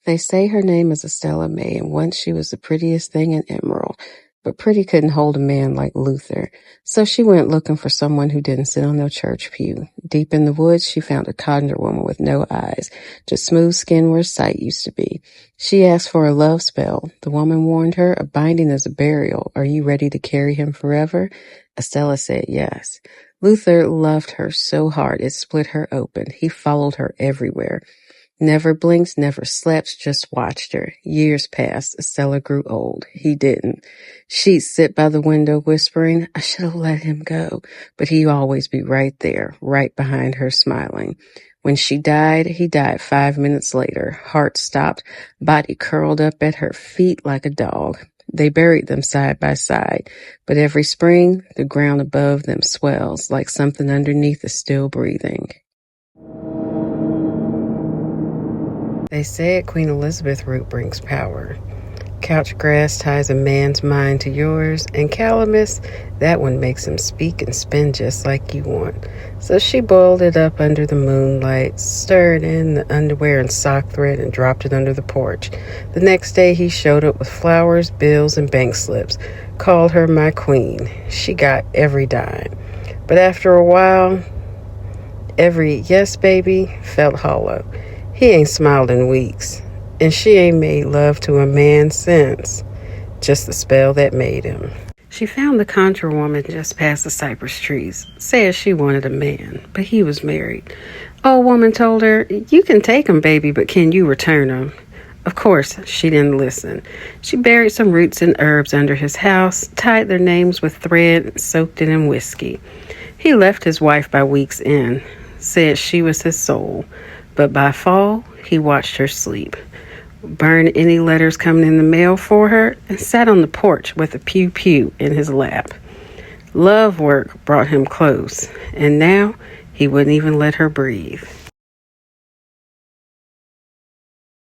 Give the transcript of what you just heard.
They say her name is Estella May, and once she was the prettiest thing in Emerald. But Pretty couldn't hold a man like Luther, so she went looking for someone who didn't sit on no church pew. Deep in the woods, she found a conjure woman with no eyes, just smooth skin where sight used to be. She asked for a love spell. The woman warned her, a binding is a burial. Are you ready to carry him forever? Estella said yes. Luther loved her so hard it split her open. He followed her everywhere. Never blinked, never slept, just watched her. Years passed. Estella grew old. He didn't. She'd sit by the window whispering, I should have let him go. But he'd always be right there, right behind her, smiling. When she died, he died 5 minutes later. Heart stopped, body curled up at her feet like a dog. They buried them side by side. But every spring, the ground above them swells like something underneath is still breathing. They said Queen Elizabeth root brings power. Couch grass ties a man's mind to yours, and calamus, that one makes him speak and spin just like you want. So she boiled it up under the moonlight, stirred in the underwear and sock thread, and dropped it under the porch. The next day he showed up with flowers, bills, and bank slips, called her my queen. She got every dime. But after a while, every yes, baby felt hollow. He ain't smiled in weeks, and she ain't made love to a man since. Just the spell that made him. She found the conjure woman just past the cypress trees. Said she wanted a man, but he was married. Old woman told her, you can take him, baby, but can you return him? Of course, she didn't listen. She buried some roots and herbs under his house, tied their names with thread, and soaked it in whiskey. He left his wife by week's end. Said she was his soul. But by fall, he watched her sleep, burned any letters coming in the mail for her, and sat on the porch with a pew-pew in his lap. Love work brought him close, and now he wouldn't even let her breathe.